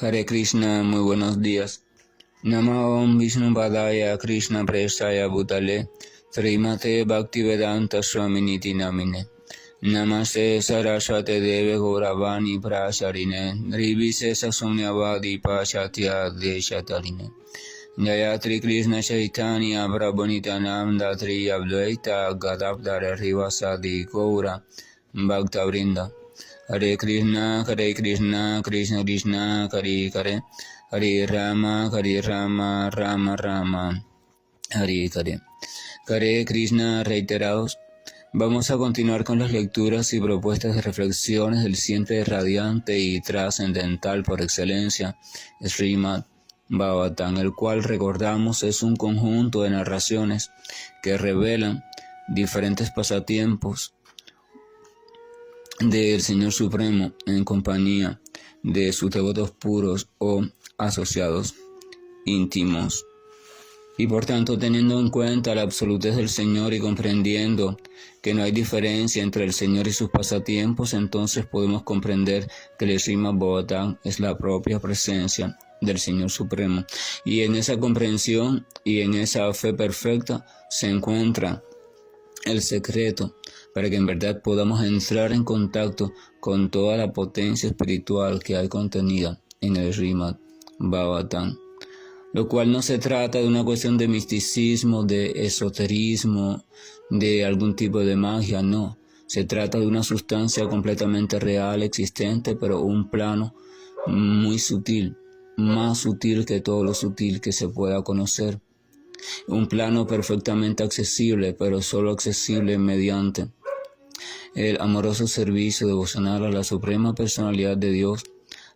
Hare Krishna, muy buenos días. Namo Om Vishnu Padaya Krishna Prestaya Bhutale Srimate Bhaktivedanta Swaminiti Namine Namaste Saraswate Deve Gauravani Prasarine Nirvise Sasunyavadi Pashatya Deshatarine Jayatri Krishna Chaitanya Prabhu Nityananda Tri Advaita Gadadhara Rivasadi Gaura Bhakta Vrinda Hare Krishna, Krishna Krishna, Hare Hare, Hare Rama, Rama Rama, Hare Hare. Hare Krishna reiterados. Vamos a continuar con las lecturas y propuestas de reflexiones del siempre radiante y trascendental por excelencia, Srimad Bhagavatam, el cual recordamos es un conjunto de narraciones que revelan diferentes pasatiempos del Señor Supremo en compañía de sus devotos puros o asociados íntimos. Y por tanto, teniendo en cuenta la absolutez del Señor y comprendiendo que no hay diferencia entre el Señor y sus pasatiempos, entonces podemos comprender que el Srimad Bhagavatam es la propia presencia del Señor Supremo. Y en esa comprensión y en esa fe perfecta se encuentra el secreto para que en verdad podamos entrar en contacto con toda la potencia espiritual que hay contenida en el Srimad Bhagavatam, lo cual no se trata de una cuestión de misticismo, de esoterismo, de algún tipo de magia, no. Se trata de una sustancia completamente real, existente, pero un plano muy sutil, más sutil que todo lo sutil que se pueda conocer. Un plano perfectamente accesible, pero solo accesible mediante el amoroso servicio devocional a la Suprema Personalidad de Dios,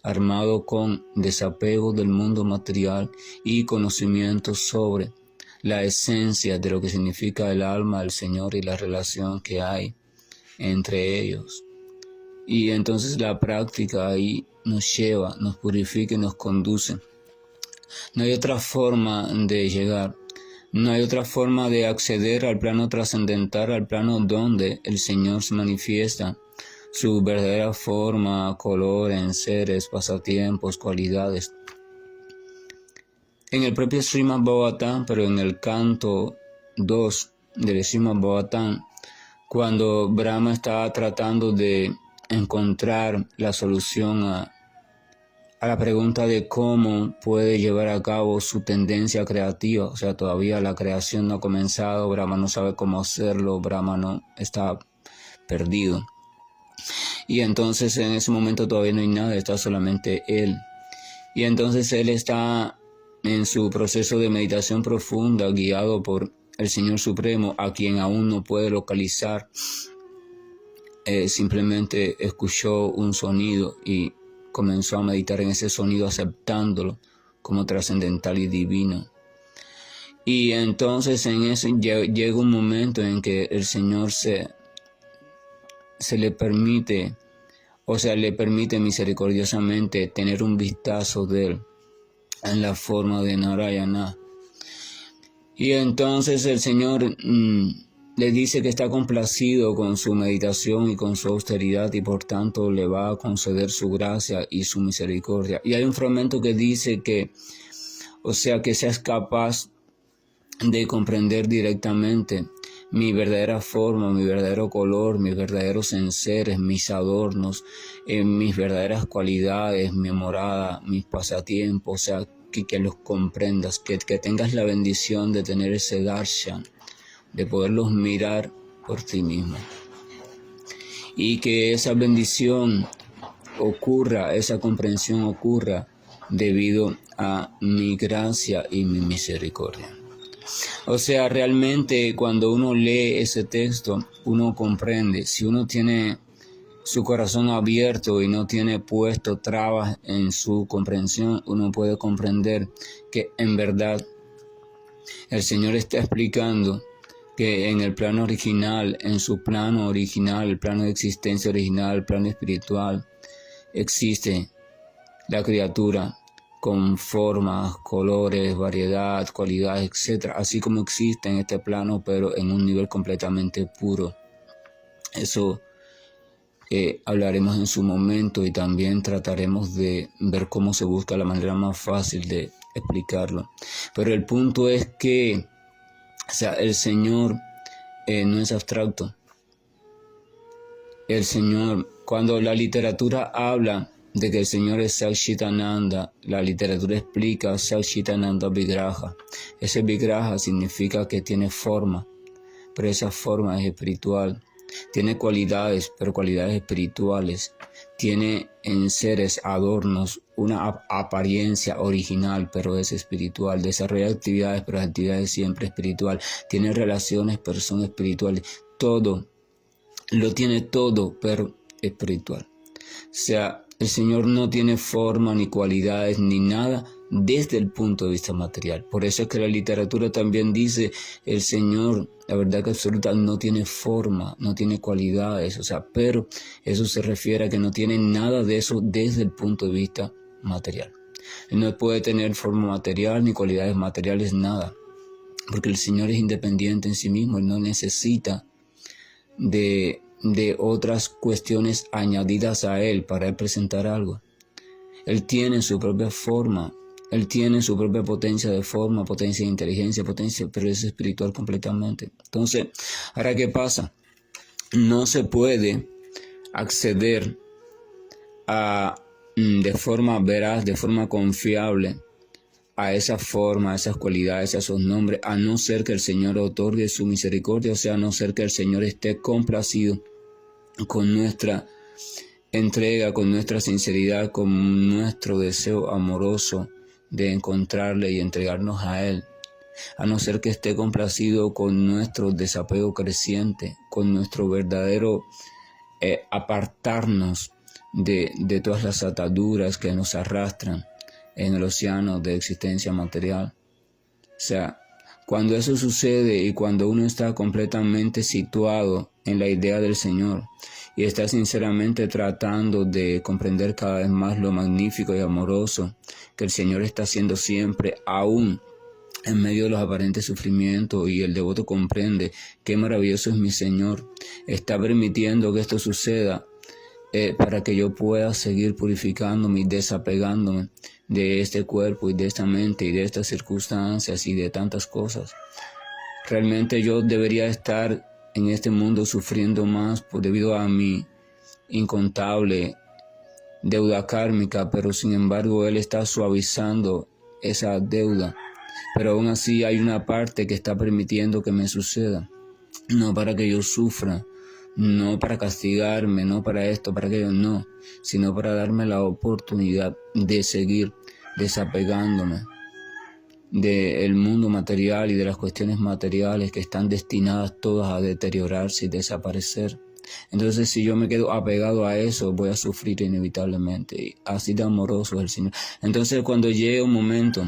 armado con desapego del mundo material y conocimiento sobre la esencia de lo que significa el alma del Señor y la relación que hay entre ellos. Y entonces la práctica ahí nos lleva, nos purifica y nos conduce. No hay otra forma de llegar. No hay otra forma de acceder al plano trascendental, al plano donde el Señor se manifiesta, su verdadera forma, color, enseres, pasatiempos, cualidades. En el propio Srimad Bhagavatam, pero en el canto 2 del Srimad Bhagavatam, cuando Brahma está tratando de encontrar la solución a la pregunta de cómo puede llevar a cabo su tendencia creativa, o sea, todavía la creación no ha comenzado, Brahma no sabe cómo hacerlo, Brahma no está perdido. Y entonces en ese momento todavía no hay nada, está solamente él. Y entonces él está en su proceso de meditación profunda, guiado por el Señor Supremo, a quien aún no puede localizar. Simplemente escuchó un sonido y comenzó a meditar en ese sonido, aceptándolo como trascendental y divino. Y entonces en ese llega un momento en que el Señor se le permite, le permite misericordiosamente tener un vistazo de él en la forma de Narayana. Y entonces el Señor le dice que está complacido con su meditación y con su austeridad y por tanto le va a conceder su gracia y su misericordia. Y hay un fragmento que dice que seas capaz de comprender directamente mi verdadera forma, mi verdadero color, mis verdaderos enseres, mis adornos, mis verdaderas cualidades, mi morada, mis pasatiempos, que los comprendas, que tengas la bendición de tener ese darshan, de poderlos mirar por ti mismo. Y que esa bendición ocurra, esa comprensión ocurra debido a mi gracia y mi misericordia. O sea, realmente cuando uno lee ese texto, uno comprende. Si uno tiene su corazón abierto y no tiene puesto trabas en su comprensión, uno puede comprender que en verdad el Señor está explicando que en el plano original, en su plano original, el plano de existencia original, el plano espiritual, existe la criatura con formas, colores, variedad, cualidades, etc., así como existe en este plano, pero en un nivel completamente puro. Eso hablaremos en su momento y también trataremos de ver cómo se busca la manera más fácil de explicarlo. Pero el punto es que, o sea, el Señor no es abstracto. El Señor, cuando la literatura habla de que el Señor es Satchitananda, la literatura explica Satchitananda Vigraha. Ese Vigraha significa que tiene forma, pero esa forma es espiritual. Tiene cualidades, pero cualidades espirituales. Tiene en seres adornos una apariencia original, pero es espiritual. Desarrolla actividades, pero actividades siempre espiritual. Tiene relaciones, pero son espirituales. Todo, lo tiene todo, pero espiritual. O sea, el Señor no tiene forma, ni cualidades, ni nada desde el punto de vista material. Por eso es que la literatura también dice, el Señor, la verdad que absoluta, no tiene forma, no tiene cualidades, o sea, pero eso se refiere a que no tiene nada de eso desde el punto de vista material. Él no puede tener forma material, ni cualidades materiales, nada, porque el Señor es independiente en sí mismo, Él no necesita de otras cuestiones añadidas a Él para Él presentar algo. Él tiene su propia forma, Él tiene su propia potencia de forma, potencia de inteligencia, potencia, pero es espiritual completamente. Entonces, ¿ahora qué pasa? No se puede acceder de forma veraz, de forma confiable, a esa forma, a esas cualidades, a esos nombres, a no ser que el Señor otorgue su misericordia, o sea, a no ser que el Señor esté complacido con nuestra entrega, con nuestra sinceridad, con nuestro deseo amoroso de encontrarle y entregarnos a Él, a no ser que esté complacido con nuestro desapego creciente, con nuestro verdadero apartarnos de todas las ataduras que nos arrastran en el océano de existencia material. O sea, cuando eso sucede y cuando uno está completamente situado en la idea del Señor y está sinceramente tratando de comprender cada vez más lo magnífico y amoroso que el Señor está haciendo siempre, aún en medio de los aparentes sufrimientos, y el devoto comprende qué maravilloso es mi Señor, está permitiendo que esto suceda para que yo pueda seguir purificándome y desapegándome de este cuerpo y de esta mente y de estas circunstancias y de tantas cosas. Realmente yo debería estar en este mundo sufriendo más debido a mi incontable deuda kármica, pero sin embargo Él está suavizando esa deuda. Pero aún así hay una parte que está permitiendo que me suceda, no para que yo sufra, no para castigarme, no para esto, para aquello, no, sino para darme la oportunidad de seguir desapegándome del mundo material y de las cuestiones materiales que están destinadas todas a deteriorarse y desaparecer. Entonces, si yo me quedo apegado a eso, voy a sufrir inevitablemente. Y así de amoroso es el Señor. Entonces, cuando llegue un momento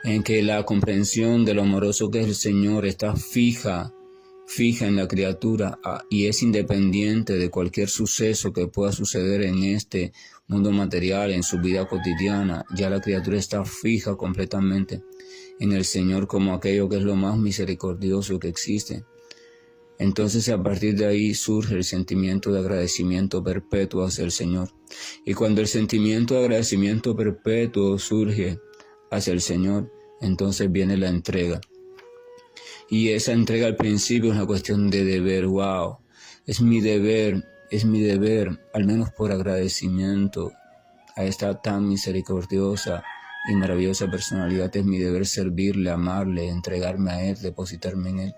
en que la comprensión de lo amoroso que es el Señor está fija en la criatura y es independiente de cualquier suceso que pueda suceder en este mundo material, en su vida cotidiana, ya la criatura está fija completamente en el Señor como aquello que es lo más misericordioso que existe. Entonces a partir de ahí surge el sentimiento de agradecimiento perpetuo hacia el Señor. Y cuando el sentimiento de agradecimiento perpetuo surge hacia el Señor, entonces viene la entrega. Y esa entrega al principio es una cuestión de deber. Wow, es mi deber, al menos por agradecimiento a esta tan misericordiosa y maravillosa personalidad, es mi deber servirle, amarle, entregarme a Él, depositarme en Él.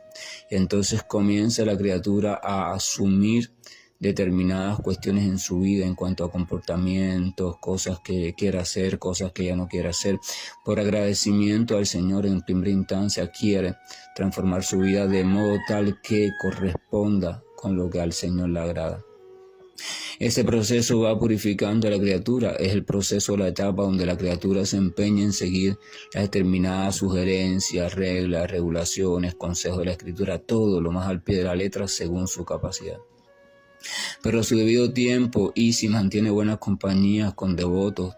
Y entonces comienza la criatura a asumir determinadas cuestiones en su vida en cuanto a comportamientos, cosas que quiera hacer, cosas que ya no quiere hacer. Por agradecimiento al Señor, en primera instancia quiere transformar su vida de modo tal que corresponda con lo que al Señor le agrada. Ese proceso va purificando a la criatura, es el proceso, la etapa donde la criatura se empeña en seguir las determinadas sugerencias, reglas, regulaciones, consejos de la Escritura, todo lo más al pie de la letra según su capacidad. Pero a su debido tiempo, y si mantiene buenas compañías con devotos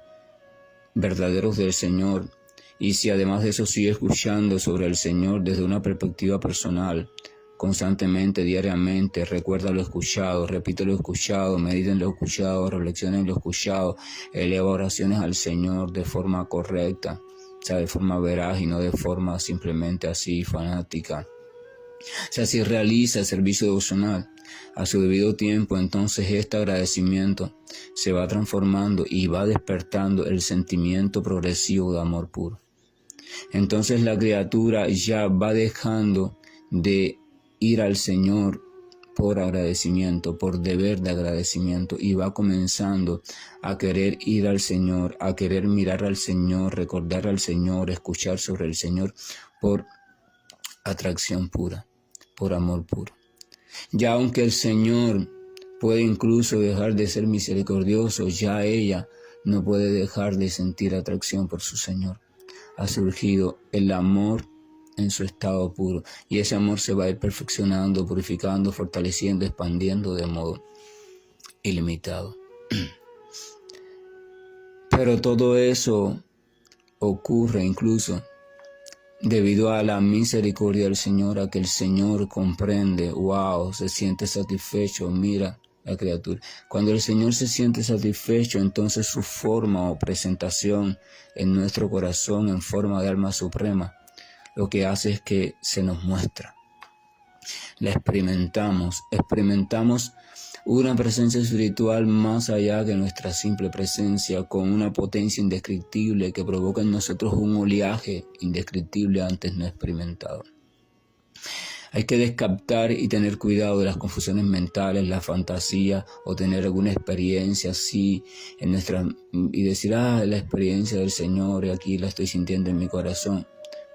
verdaderos del Señor, y si además de eso sigue escuchando sobre el Señor desde una perspectiva personal, constantemente, diariamente. Recuerda lo escuchado, repite lo escuchado, medita en lo escuchado, reflexiona en lo escuchado, eleva oraciones al Señor de forma correcta, o sea, de forma veraz y no de forma simplemente así fanática. O sea, si realiza el servicio devocional a su debido tiempo, entonces este agradecimiento se va transformando y va despertando el sentimiento progresivo de amor puro. Entonces la criatura ya va dejando de ir al Señor por agradecimiento, por deber de agradecimiento, y va comenzando a querer ir al Señor, a querer mirar al Señor, recordar al Señor, escuchar sobre el Señor por atracción pura, por amor puro. Ya aunque el Señor puede incluso dejar de ser misericordioso, ya ella no puede dejar de sentir atracción por su Señor. Ha surgido el amor en su estado puro, y ese amor se va a ir perfeccionando, purificando, fortaleciendo, expandiendo de modo ilimitado. Pero todo eso ocurre incluso debido a la misericordia del Señor, a que el Señor comprende, se siente satisfecho. Mira la criatura, cuando el Señor se siente satisfecho, entonces su forma o presentación en nuestro corazón en forma de alma suprema, lo que hace es que se nos muestra. La experimentamos una presencia espiritual más allá de nuestra simple presencia, con una potencia indescriptible que provoca en nosotros un oleaje indescriptible antes no experimentado. Hay que descaptar y tener cuidado de las confusiones mentales, la fantasía o tener alguna experiencia así en y decir, la experiencia del Señor y aquí la estoy sintiendo en mi corazón.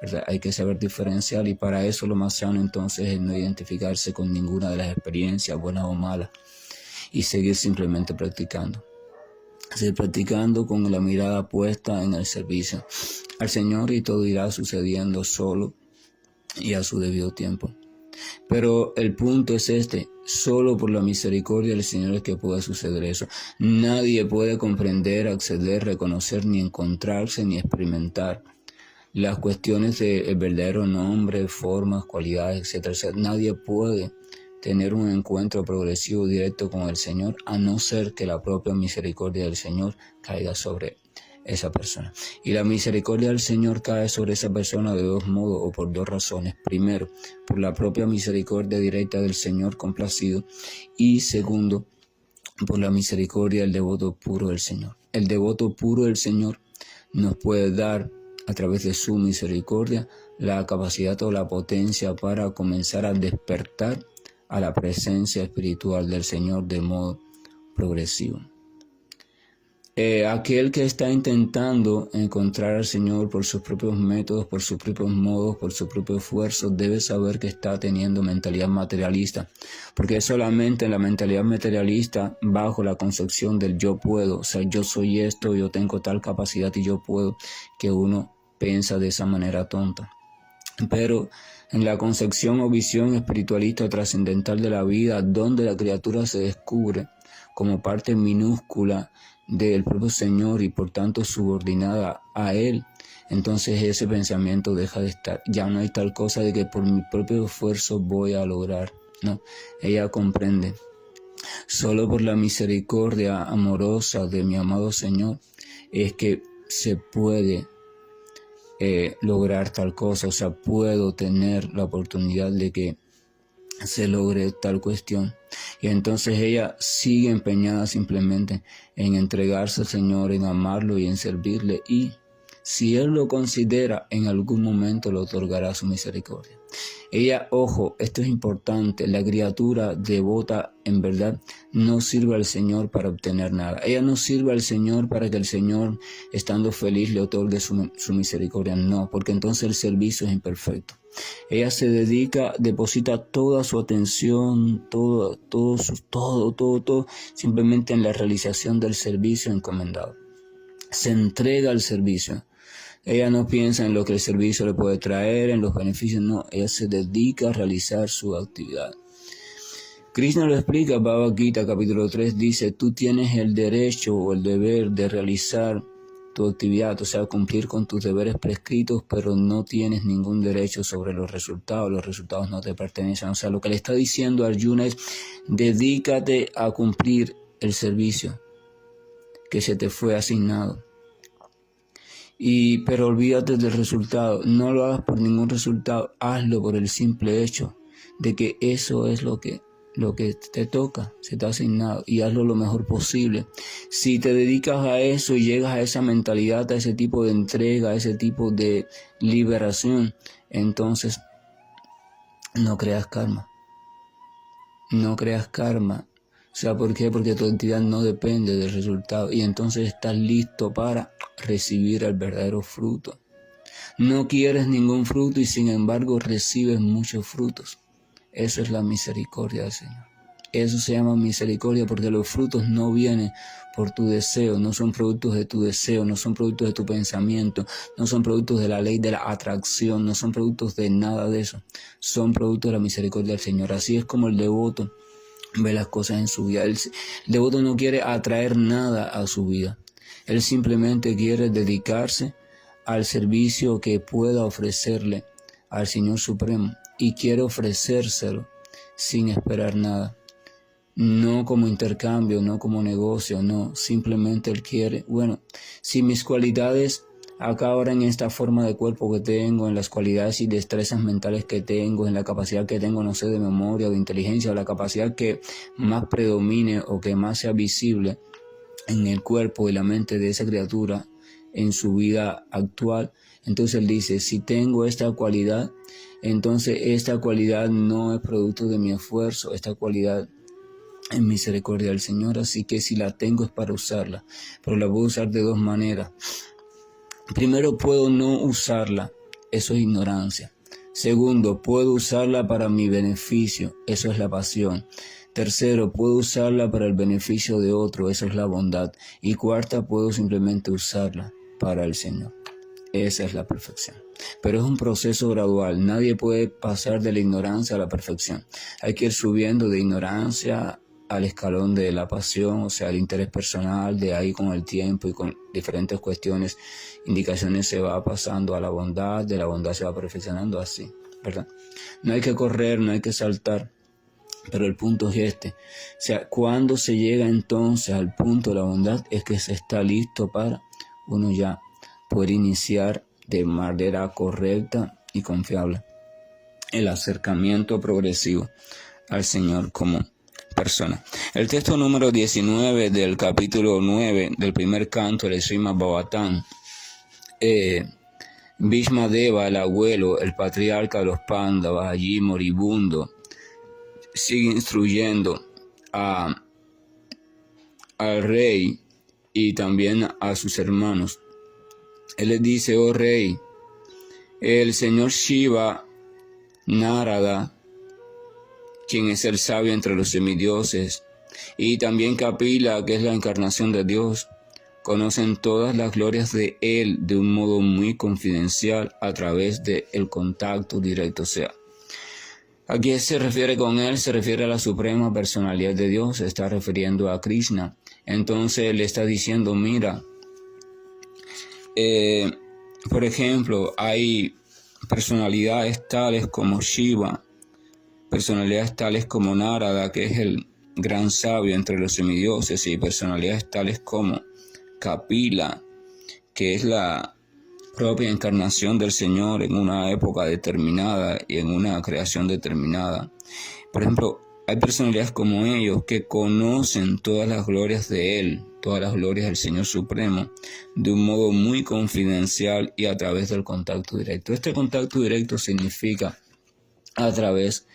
¿Verdad? Hay que saber diferenciar, y para eso lo más sano entonces es no identificarse con ninguna de las experiencias, buenas o malas, y seguir simplemente practicando. Seguir practicando con la mirada puesta en el servicio al Señor, y todo irá sucediendo solo y a su debido tiempo. Pero el punto es solo por la misericordia del Señor es que puede suceder eso. Nadie puede comprender, acceder, reconocer, ni encontrarse, ni experimentar las cuestiones del verdadero nombre, formas, cualidades, etc. Nadie puede tener un encuentro progresivo directo con el Señor, a no ser que la propia misericordia del Señor caiga sobre esa persona. Y la misericordia del Señor cae sobre esa persona de dos modos o por dos razones. Primero, por la propia misericordia directa del Señor complacido, y segundo, por la misericordia del devoto puro del Señor. El devoto puro del Señor nos puede dar, a través de su misericordia, la capacidad o la potencia para comenzar a despertar a la presencia espiritual del Señor de modo progresivo. Aquel que está intentando encontrar al Señor por sus propios métodos, por sus propios modos, por su propio esfuerzo, debe saber que está teniendo mentalidad materialista, porque es solamente en la mentalidad materialista, bajo la concepción del yo puedo, o sea, yo soy esto, yo tengo tal capacidad y yo puedo, que uno piensa de esa manera tonta. Pero en la concepción o visión espiritualista trascendental de la vida, donde la criatura se descubre como parte minúscula del propio Señor y por tanto subordinada a Él, entonces ese pensamiento deja de estar. Ya no hay tal cosa de que por mi propio esfuerzo voy a lograr. No, ella comprende. Solo por la misericordia amorosa de mi amado Señor es que se puede lograr tal cosa, o sea, puedo tener la oportunidad de que se logre tal cuestión. Y entonces ella sigue empeñada simplemente en entregarse al Señor, en amarlo y en servirle, y si Él lo considera, en algún momento le otorgará su misericordia. Ella, ojo, esto es importante, la criatura devota en verdad no sirve al Señor para obtener nada. Ella no sirve al Señor para que el Señor, estando feliz, le otorgue su misericordia. No, porque entonces el servicio es imperfecto. Ella se dedica, deposita toda su atención, todo, simplemente en la realización del servicio encomendado. Se entrega al servicio. Ella no piensa en lo que el servicio le puede traer, en los beneficios, no. Ella se dedica a realizar su actividad. Krishna lo explica, Bhagavad Gita capítulo 3 dice, tú tienes el derecho o el deber de realizar tu actividad, o sea, cumplir con tus deberes prescritos, pero no tienes ningún derecho sobre los resultados no te pertenecen. O sea, lo que le está diciendo a Arjuna es, dedícate a cumplir el servicio que se te fue asignado. Pero olvídate del resultado, no lo hagas por ningún resultado, hazlo por el simple hecho de que eso es lo que te toca, se te ha asignado, y hazlo lo mejor posible. Si te dedicas a eso y llegas a esa mentalidad, a ese tipo de entrega, a ese tipo de liberación, entonces no creas karma. No creas karma. O sea, ¿por qué? Porque tu actividad no depende del resultado y entonces estás listo para recibir el verdadero fruto. No quieres ningún fruto y sin embargo recibes muchos frutos. Eso es la misericordia del Señor. Eso se llama misericordia porque los frutos no vienen por tu deseo, no son productos de tu deseo, no son productos de tu pensamiento, no son productos de la ley de la atracción, no son productos de nada de eso. Son productos de la misericordia del Señor. Así es como el devoto ve las cosas en su vida. El devoto no quiere atraer nada a su vida. Él simplemente quiere dedicarse al servicio que pueda ofrecerle al Señor Supremo y quiere ofrecérselo sin esperar nada. No como intercambio, no como negocio, no. Simplemente él quiere, si mis cualidades acá ahora en esta forma de cuerpo que tengo, en las cualidades y destrezas mentales que tengo, en la capacidad que tengo, no sé, de memoria o de inteligencia, o la capacidad que más predomine o que más sea visible en el cuerpo y la mente de esa criatura en su vida actual, entonces él dice, si tengo esta cualidad, entonces esta cualidad no es producto de mi esfuerzo, esta cualidad es misericordia del Señor, así que si la tengo es para usarla, pero la voy a usar de dos maneras. Primero, puedo no usarla, eso es ignorancia. Segundo, puedo usarla para mi beneficio, eso es la pasión. Tercero, puedo usarla para el beneficio de otro, eso es la bondad. Y cuarta, puedo simplemente usarla para el Señor. Esa es la perfección. Pero es un proceso gradual, nadie puede pasar de la ignorancia a la perfección. Hay que ir subiendo de ignorancia al escalón de la pasión, o sea, el interés personal, de ahí con el tiempo y con diferentes cuestiones, indicaciones se va pasando a la bondad, de la bondad se va perfeccionando así, ¿verdad? No hay que correr, no hay que saltar, pero el punto es este. O sea, cuando se llega entonces al punto de la bondad es que se está listo para uno ya poder iniciar de manera correcta y confiable el acercamiento progresivo al Señor como persona. El texto número 19 del capítulo 9 del primer canto del Srimad Bhagavatam, Bhishma Deva, el abuelo, el patriarca de los Pándavas, allí moribundo, sigue instruyendo al rey y también a sus hermanos. Él les dice, oh rey, el señor Shiva, Narada, quien es el sabio entre los semidioses, y también Kapila, que es la encarnación de Dios, conocen todas las glorias de él de un modo muy confidencial a través del contacto directo. O sea, ¿a quién se refiere con él? Se refiere a la suprema personalidad de Dios, se está refiriendo a Krishna. Entonces le está diciendo, mira, por ejemplo, hay personalidades tales como Shiva, personalidades tales como Narada, que es el gran sabio entre los semidioses, y personalidades tales como Kapila, que es la propia encarnación del Señor en una época determinada y en una creación determinada. Por ejemplo, hay personalidades como ellos que conocen todas las glorias de Él, todas las glorias del Señor Supremo, de un modo muy confidencial y a través del contacto directo. Este contacto directo significa a través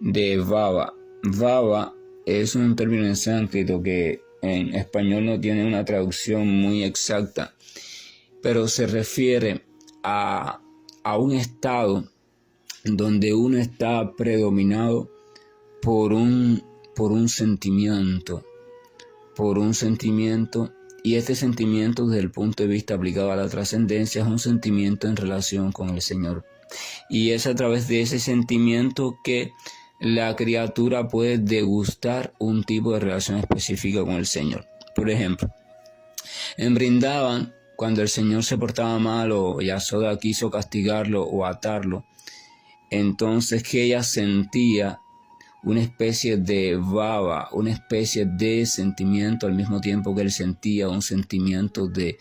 de Bhava. Bhava es un término en sánscrito que en español no tiene una traducción muy exacta, pero se refiere a un estado donde uno está predominado por un sentimiento, y este sentimiento desde el punto de vista aplicado a la trascendencia es un sentimiento en relación con el Señor. Y es a través de ese sentimiento que la criatura puede degustar un tipo de relación específica con el Señor. Por ejemplo, en Vrindavan cuando el Señor se portaba mal o Yasoda quiso castigarlo o atarlo, entonces que ella sentía una especie de baba, una especie de sentimiento al mismo tiempo que él sentía un sentimiento de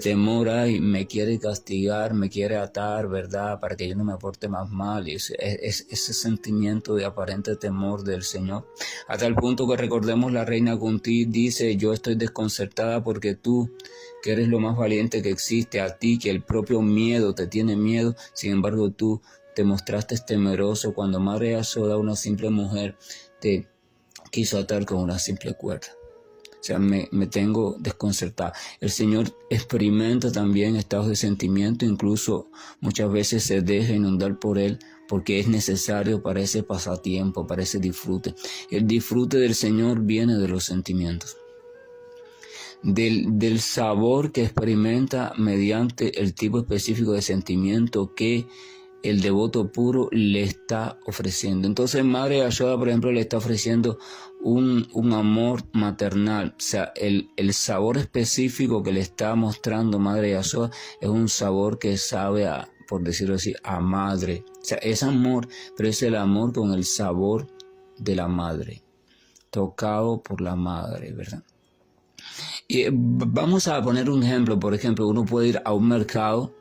temor. Ay, me quiere castigar, me quiere atar, ¿verdad? Para que yo no me porte más mal. Y ese sentimiento de aparente temor del Señor. A tal punto que recordemos la reina Kunti dice, yo estoy desconcertada porque tú, que eres lo más valiente que existe, a ti que el propio miedo te tiene miedo, sin embargo tú te mostraste temeroso cuando Madre Yasoda, una simple mujer, te quiso atar con una simple cuerda. O sea, me tengo desconcertada. El Señor experimenta también estados de sentimiento, incluso muchas veces se deja inundar por Él, porque es necesario para ese pasatiempo, para ese disfrute. El disfrute del Señor viene de los sentimientos. Del sabor que experimenta mediante el tipo específico de sentimiento que el devoto puro le está ofreciendo. Entonces Madre Yasoda, por ejemplo, le está ofreciendo un amor maternal. O sea, el sabor específico que le está mostrando Madre Yasoda es un sabor que sabe a, por decirlo así, a madre. O sea, es amor, pero es el amor con el sabor de la madre, tocado por la madre, ¿verdad? Y vamos a poner un ejemplo. Por ejemplo, uno puede ir a un mercado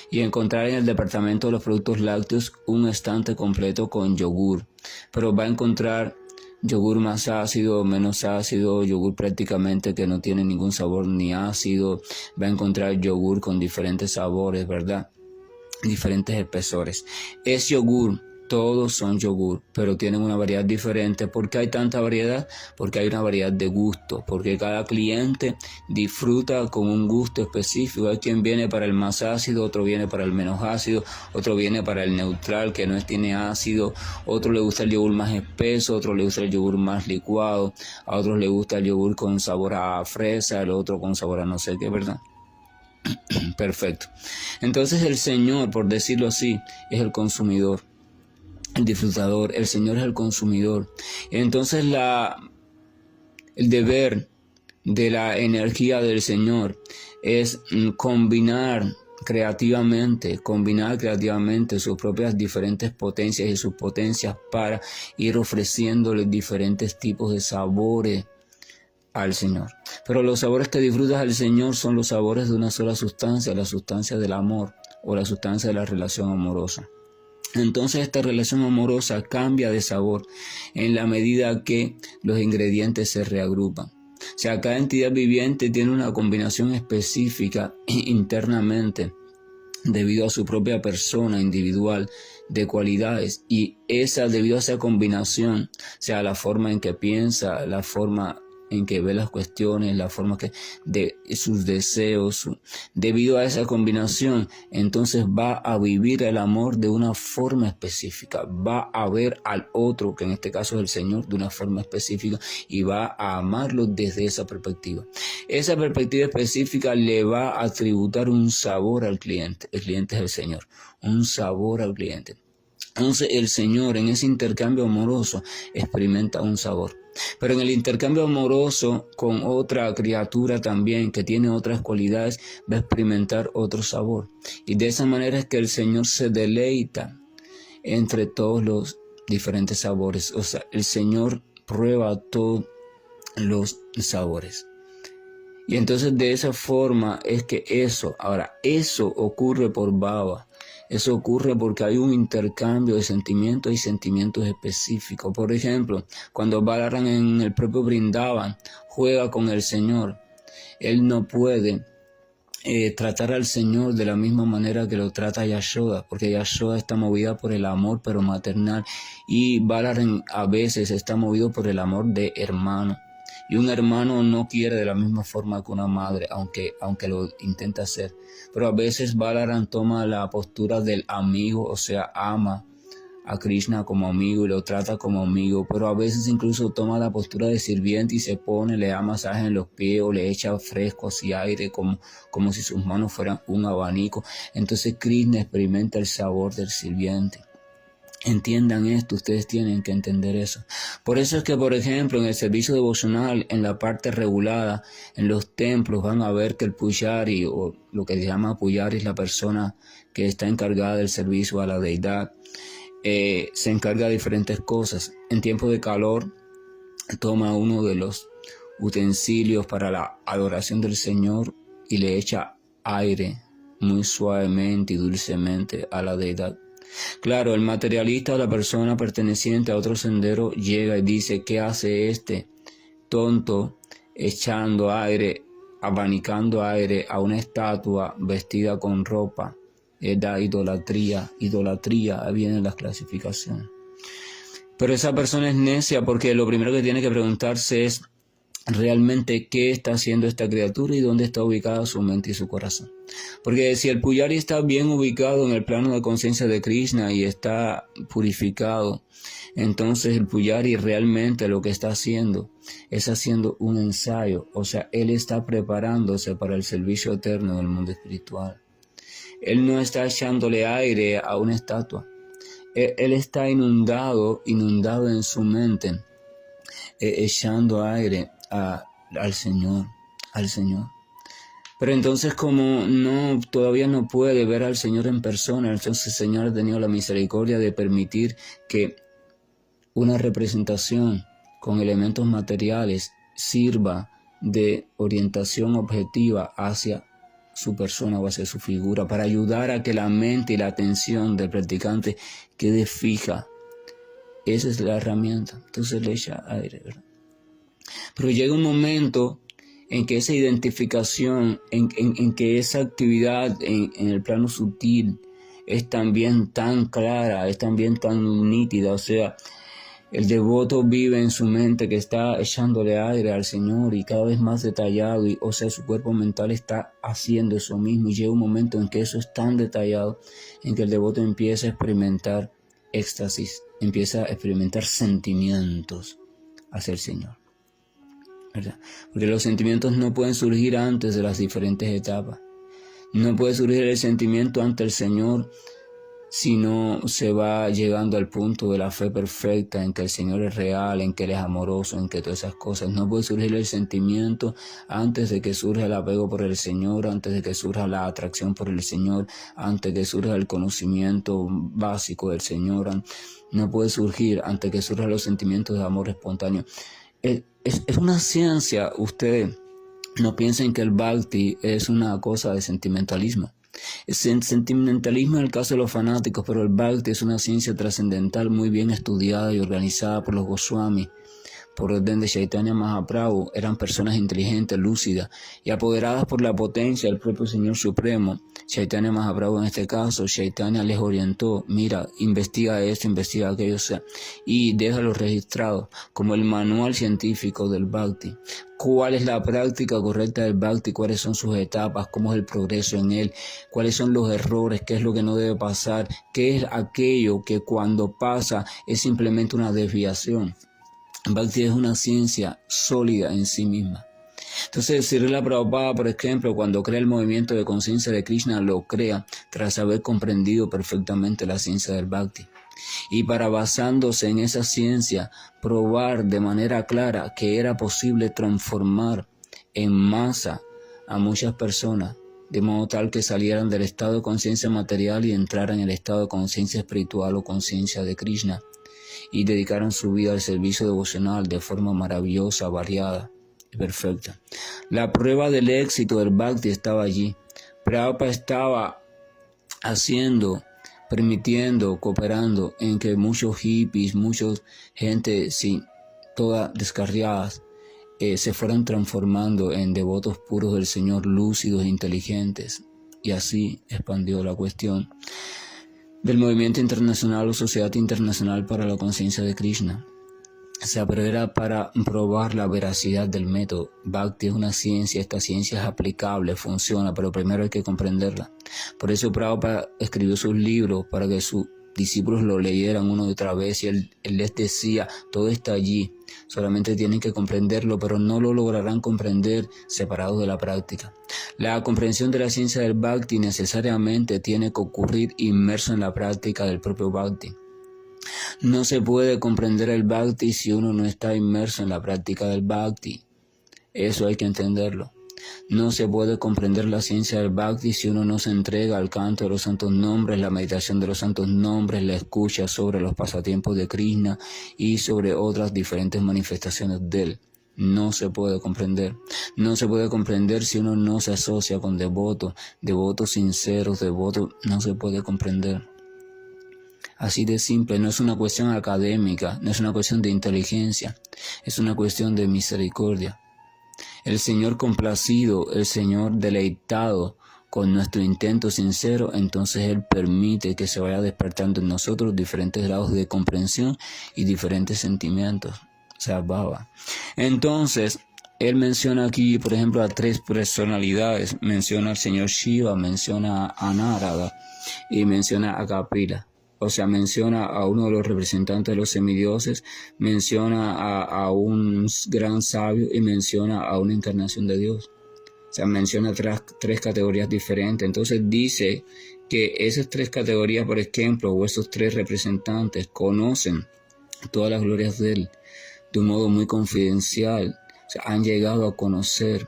y encontrar en el departamento de los productos lácteos un estante completo con yogur, pero va a encontrar yogur más ácido, menos ácido, yogur prácticamente que no tiene ningún sabor ni ácido, va a encontrar yogur con diferentes sabores, ¿verdad? Diferentes espesores. Es yogur. Todos son yogur, pero tienen una variedad diferente. ¿Por qué hay tanta variedad? Porque hay una variedad de gusto, porque cada cliente disfruta con un gusto específico. Hay quien viene para el más ácido, otro viene para el menos ácido, otro viene para el neutral que no tiene ácido, otro le gusta el yogur más espeso, otro le gusta el yogur más licuado, a otros le gusta el yogur con sabor a fresa, el otro con sabor a no sé qué, ¿verdad? Perfecto. Entonces el Señor, por decirlo así, es el consumidor, el disfrutador. El Señor es el consumidor. Entonces el deber de la energía del Señor es combinar creativamente sus propias diferentes potencias y sus potencias para ir ofreciéndole diferentes tipos de sabores al Señor. Pero los sabores que disfrutas al Señor son los sabores de una sola sustancia, la sustancia del amor o la sustancia de la relación amorosa. Entonces esta relación amorosa cambia de sabor en la medida que los ingredientes se reagrupan. O sea, cada entidad viviente tiene una combinación específica internamente debido a su propia persona individual de cualidades, y debido a esa combinación, o sea, la forma en que piensa, la forma en que ve las cuestiones, la forma que de sus deseos, debido a esa combinación, entonces va a vivir el amor de una forma específica, va a ver al otro, que en este caso es el Señor, de una forma específica, y va a amarlo desde esa perspectiva. Esa perspectiva específica le va a tributar un sabor al cliente. El cliente es el Señor, un sabor al cliente. Entonces el Señor en ese intercambio amoroso experimenta un sabor. Pero en el intercambio amoroso con otra criatura también que tiene otras cualidades, va a experimentar otro sabor. Y de esa manera es que el Señor se deleita entre todos los diferentes sabores. O sea, el Señor prueba todos los sabores. Y entonces de esa forma es que eso ocurre por bhava. Eso ocurre porque hay un intercambio de sentimientos y sentimientos específicos. Por ejemplo, cuando Balaram en el propio Vrindavan juega con el Señor, él no puede tratar al Señor de la misma manera que lo trata Yasoda, porque Yasoda está movida por el amor pero maternal, y Balaram a veces está movido por el amor de hermano. Y un hermano no quiere de la misma forma que una madre, aunque lo intenta hacer. Pero a veces Balaram toma la postura del amigo, o sea, ama a Krishna como amigo y lo trata como amigo. Pero a veces incluso toma la postura de sirviente y se pone, le da masaje en los pies o le echa frescos y aire como si sus manos fueran un abanico. Entonces Krishna experimenta el sabor del sirviente. entiendan esto, ustedes tienen que entender eso. Por eso es que, por ejemplo, en el servicio devocional, en la parte regulada, en los templos, van a ver que el pujari, o lo que se llama pujari, es la persona que está encargada del servicio a la deidad, se encarga de diferentes cosas. En tiempo de calor, toma uno de los utensilios para la adoración del Señor y le echa aire muy suavemente y dulcemente a la deidad. Claro, el materialista o la persona perteneciente a otro sendero llega y dice: ¿qué hace este tonto echando aire, abanicando aire a una estatua vestida con ropa? Es da idolatría, ahí vienen las clasificaciones. Pero esa persona es necia, porque lo primero que tiene que preguntarse es realmente qué está haciendo esta criatura y dónde está ubicada su mente y su corazón. Porque si el pujari está bien ubicado en el plano de conciencia de Krishna y está purificado, entonces el pujari realmente lo que está haciendo es haciendo un ensayo. O sea, él está preparándose para el servicio eterno del mundo espiritual. Él no está echándole aire a una estatua. Él está inundado en su mente, echando aire al Señor. Pero entonces, como todavía no puede ver al Señor en persona, entonces el Señor ha tenido la misericordia de permitir que una representación con elementos materiales sirva de orientación objetiva hacia su persona o hacia su figura, para ayudar a que la mente y la atención del practicante quede fija. Esa es la herramienta. Entonces le echa aire, ¿verdad? Pero llega un momento en que esa identificación, en que esa actividad en el plano sutil es también tan clara, es también tan nítida. O sea, el devoto vive en su mente que está echándole aire al Señor y cada vez más detallado, o sea, su cuerpo mental está haciendo eso mismo, y llega un momento en que eso es tan detallado, en que el devoto empieza a experimentar éxtasis, empieza a experimentar sentimientos hacia el Señor, ¿verdad? Porque los sentimientos no pueden surgir antes de las diferentes etapas. No puede surgir el sentimiento ante el Señor si no se va llegando al punto de la fe perfecta, en que el Señor es real, en que Él es amoroso, en que todas esas cosas. No puede surgir el sentimiento antes de que surja el apego por el Señor, antes de que surja la atracción por el Señor, antes de que surja el conocimiento básico del Señor. No puede surgir antes de que surjan los sentimientos de amor espontáneo. Es una ciencia. Ustedes no piensen que el bhakti es una cosa de sentimentalismo. Es sentimentalismo en el caso de los fanáticos, pero el bhakti es una ciencia trascendental muy bien estudiada y organizada por los Goswami. Por orden de Chaitanya Mahaprabhu, eran personas inteligentes, lúcidas y apoderadas por la potencia del propio Señor Supremo. Chaitanya Mahaprabhu, en este caso, Chaitanya les orientó: mira, investiga esto, investiga aquello, o sea, y déjalo registrado como el manual científico del bhakti. ¿Cuál es la práctica correcta del bhakti? ¿Cuáles son sus etapas? ¿Cómo es el progreso en él? ¿Cuáles son los errores? ¿Qué es lo que no debe pasar? ¿Qué es aquello que cuando pasa es simplemente una desviación? Bhakti es una ciencia sólida en sí misma. Entonces, Srila Prabhupada, por ejemplo, cuando crea el movimiento de conciencia de Krishna, lo crea tras haber comprendido perfectamente la ciencia del Bhakti. Y para, basándose en esa ciencia, probar de manera clara que era posible transformar en masa a muchas personas, de modo tal que salieran del estado de conciencia material y entraran en el estado de conciencia espiritual o conciencia de Krishna, y dedicaron su vida al servicio devocional de forma maravillosa, variada y perfecta. La prueba del éxito del Bhakti estaba allí. Prabhupada estaba haciendo, permitiendo, cooperando en que muchos hippies, mucha gente, sí, todas descarriadas, se fueran transformando en devotos puros del Señor, lúcidos e inteligentes. Y así expandió la cuestión del movimiento internacional o sociedad internacional para la conciencia de Krishna. O sea, pero era para probar la veracidad del método. Bhakti es una ciencia, esta ciencia es aplicable, funciona, pero primero hay que comprenderla. Por eso Prabhupada escribió sus libros para que sus discípulos lo leyeran una y otra vez, y él les decía: todo está allí, solamente tienen que comprenderlo, pero no lo lograrán comprender separados de la práctica. La comprensión de la ciencia del Bhakti necesariamente tiene que ocurrir inmerso en la práctica del propio Bhakti. No se puede comprender el Bhakti si uno no está inmerso en la práctica del Bhakti. Eso hay que entenderlo. No se puede comprender la ciencia del Bhakti si uno no se entrega al canto de los santos nombres, la meditación de los santos nombres, la escucha sobre los pasatiempos de Krishna y sobre otras diferentes manifestaciones de él. No se puede comprender. No se puede comprender si uno no se asocia con devotos sinceros, no se puede comprender. Así de simple, no es una cuestión académica, no es una cuestión de inteligencia, es una cuestión de misericordia. El Señor complacido, el Señor deleitado con nuestro intento sincero, entonces Él permite que se vaya despertando en nosotros diferentes grados de comprensión y diferentes sentimientos. O sea, baba. Entonces, Él menciona aquí, por ejemplo, a 3 personalidades. Menciona al Señor Shiva, menciona a Narada y menciona a Kapila. O sea, menciona a uno de los representantes de los semidioses, menciona a un gran sabio y menciona a una encarnación de Dios. O sea, menciona 3 categorías diferentes. Entonces dice que esas 3 categorías, por ejemplo, o esos 3 representantes conocen todas las glorias de Él de un modo muy confidencial. O sea, han llegado a conocer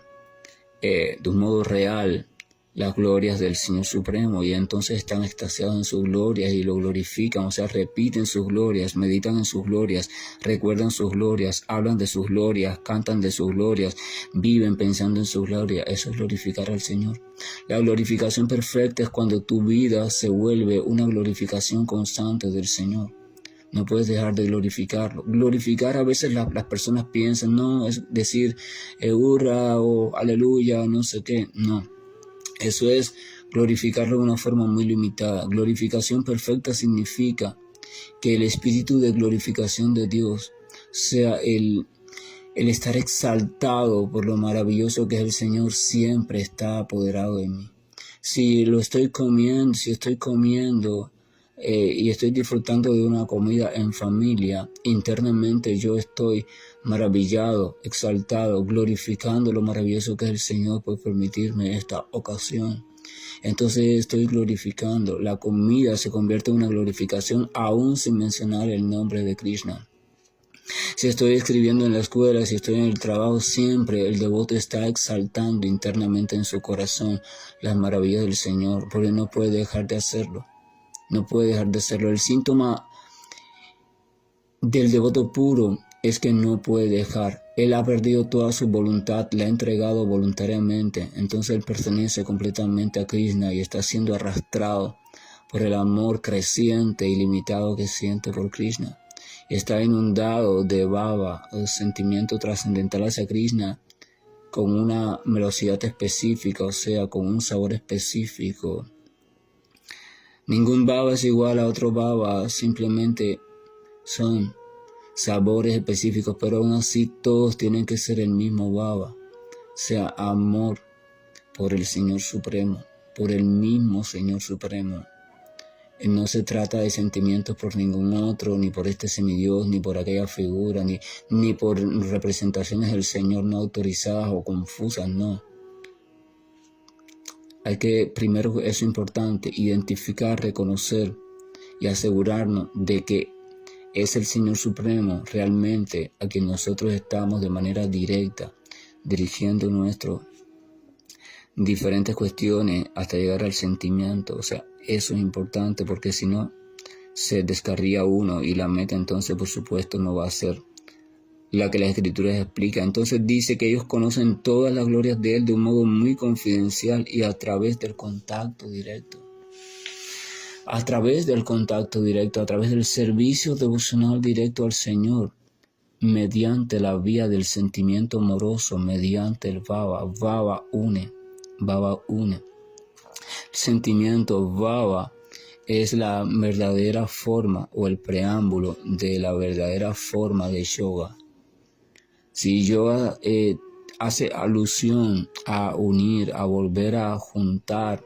de un modo real las glorias del Señor Supremo, y entonces están extasiados en sus glorias y lo glorifican, o sea, repiten sus glorias, meditan en sus glorias, recuerdan sus glorias, hablan de sus glorias, cantan de sus glorias, viven pensando en sus glorias. Eso es glorificar al Señor. La glorificación perfecta es cuando tu vida se vuelve una glorificación constante del Señor. No puedes dejar de glorificarlo. Glorificar, a veces las personas piensan, no, es decir, hurra o aleluya, no sé qué. No, eso es glorificarlo de una forma muy limitada. Glorificación perfecta significa que el espíritu de glorificación de Dios sea el estar exaltado por lo maravilloso que es el Señor, siempre está apoderado de mí. Si estoy comiendo y estoy disfrutando de una comida en familia, internamente yo estoy maravillado, exaltado, glorificando lo maravilloso que es el Señor por permitirme esta ocasión. Entonces estoy glorificando. La comida se convierte en una glorificación aún sin mencionar el nombre de Krishna. Si estoy escribiendo en la escuela, si estoy en el trabajo, siempre el devoto está exaltando internamente en su corazón las maravillas del Señor, porque no puede dejar de hacerlo. No puede dejar de hacerlo. El síntoma del devoto puro es que no puede dejar. Él ha perdido toda su voluntad, la ha entregado voluntariamente. Entonces él pertenece completamente a Krishna y está siendo arrastrado por el amor creciente y limitado que siente por Krishna. Está inundado de bhava, el sentimiento trascendental hacia Krishna, con una velocidad específica, o sea, con un sabor específico. Ningún bhava es igual a otro bhava, simplemente son sabores específicos, pero aún así todos tienen que ser el mismo bhava, o sea, amor por el Señor Supremo, por el mismo Señor Supremo. No se trata de sentimientos por ningún otro, ni por este semidios, ni por aquella figura, ni por representaciones del Señor no autorizadas o confusas, no. Hay que, primero, eso es importante, identificar, reconocer y asegurarnos de que es el Señor Supremo realmente a quien nosotros estamos de manera directa dirigiendo nuestras diferentes cuestiones hasta llegar al sentimiento. O sea, eso es importante, porque si no se descarría uno y la meta entonces por supuesto no va a ser la que las escrituras explican. Entonces dice que ellos conocen todas las glorias de Él de un modo muy confidencial y a través del contacto directo. A través del contacto directo, a través del servicio devocional directo al Señor, mediante la vía del sentimiento amoroso, mediante el bhava. Bhava une. El sentimiento bhava es la verdadera forma o el preámbulo de la verdadera forma de yoga. Si yoga hace alusión a unir, a volver a juntar,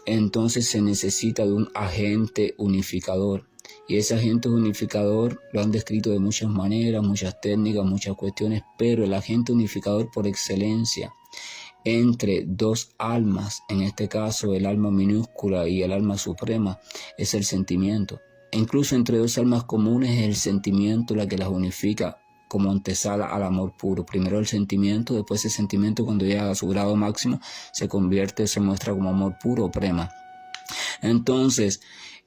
entonces se necesita de un agente unificador. Y ese agente unificador lo han descrito de muchas maneras, muchas técnicas, muchas cuestiones, pero el agente unificador por excelencia entre dos almas, en este caso el alma minúscula y el alma suprema, es el sentimiento. incluso entre dos almas comunes es el sentimiento la que las unifica como antesala al amor puro. Primero el sentimiento, después el sentimiento cuando llega a su grado máximo se muestra como amor puro o prema. Entonces,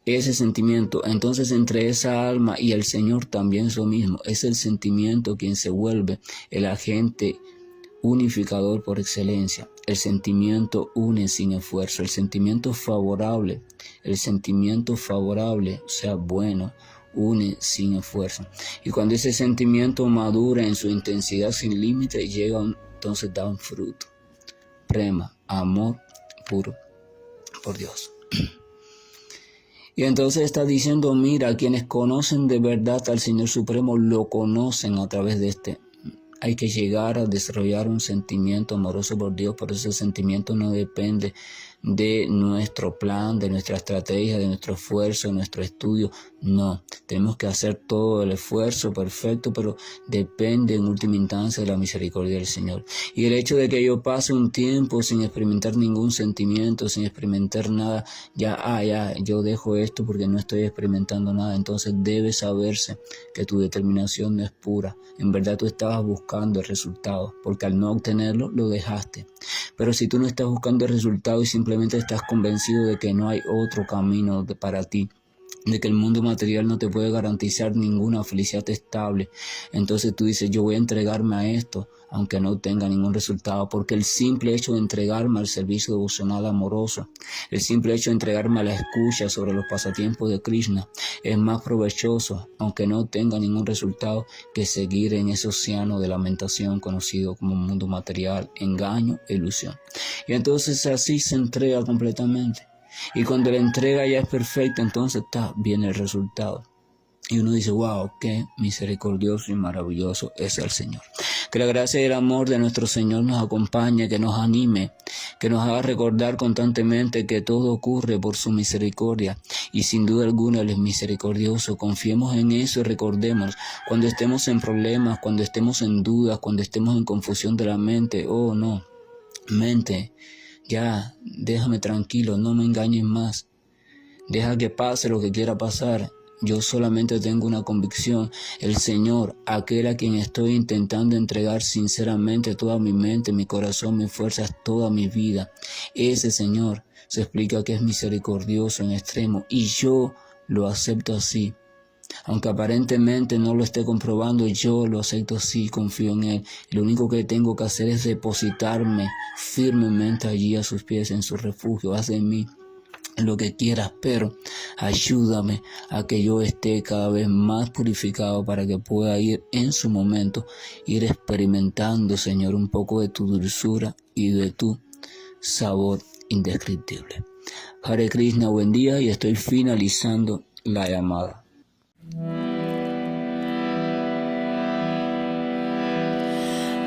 ese sentimiento, entonces entre esa alma y el Señor también es lo mismo. Es el sentimiento quien se vuelve el agente unificador por excelencia. El sentimiento une sin esfuerzo. El sentimiento favorable, o sea, bueno, une sin esfuerzo. Y cuando ese sentimiento madura en su intensidad sin límite, entonces da un fruto. Prema, amor puro por Dios. Y entonces está diciendo, mira, quienes conocen de verdad al Señor Supremo, lo conocen a través de este. Hay que llegar a desarrollar un sentimiento amoroso por Dios, pero ese sentimiento no depende de nuestro plan, de nuestra estrategia, de nuestro esfuerzo, de nuestro estudio. No, tenemos que hacer todo el esfuerzo perfecto, pero depende en última instancia de la misericordia del Señor. Y el hecho de que yo pase un tiempo sin experimentar ningún sentimiento, sin experimentar nada, yo dejo esto porque no estoy experimentando nada. Entonces debe saberse que tu determinación no es pura. En verdad tú estabas buscando el resultado, porque al no obtenerlo, lo dejaste. Pero si tú no estás buscando el resultado y simplemente estás convencido de que no hay otro camino para ti, de que el mundo material no te puede garantizar ninguna felicidad estable, entonces tú dices, yo voy a entregarme a esto, aunque no tenga ningún resultado, porque el simple hecho de entregarme al servicio devocional amoroso, el simple hecho de entregarme a la escucha sobre los pasatiempos de Krishna, es más provechoso, aunque no tenga ningún resultado, que seguir en ese océano de lamentación conocido como mundo material, engaño e ilusión. Y así se entrega completamente. Y cuando la entrega ya es perfecta, entonces viene el resultado. Y uno dice, wow, qué misericordioso y maravilloso es el Señor. Que la gracia y el amor de nuestro Señor nos acompañe, que nos anime, que nos haga recordar constantemente que todo ocurre por su misericordia. Y sin duda alguna Él es misericordioso. Confiemos en eso y recordemos, cuando estemos en problemas, cuando estemos en dudas, cuando estemos en confusión de la mente, oh no, mente, ya, déjame tranquilo, no me engañes más. Deja que pase lo que quiera pasar. Yo solamente tengo una convicción, el Señor, aquel a quien estoy intentando entregar sinceramente toda mi mente, mi corazón, mis fuerzas, toda mi vida. Ese Señor se explica que es misericordioso en extremo y yo lo acepto así. Aunque aparentemente no lo esté comprobando, yo lo acepto así, confío en Él. Lo único que tengo que hacer es depositarme firmemente allí a sus pies, en su refugio. Haz de mí lo que quieras, pero ayúdame a que yo esté cada vez más purificado para que pueda ir en su momento, ir experimentando, Señor, un poco de tu dulzura y de tu sabor indescriptible. Hare Krishna, buen día, y estoy finalizando la llamada.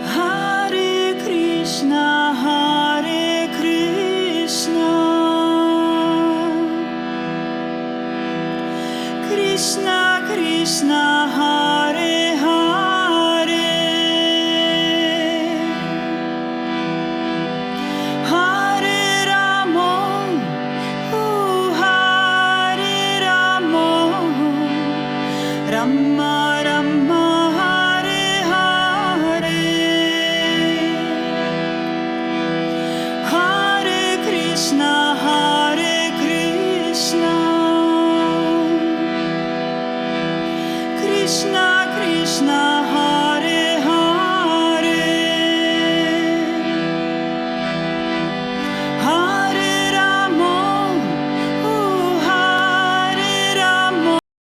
Hare Krishna, Hare Krishna, Krishna Krishna, Hare Hare, Hare Rama, Hare Rama, Rama Rama, Hare Hare, Hare Krishna, Hare Krishna, Krishna Krishna,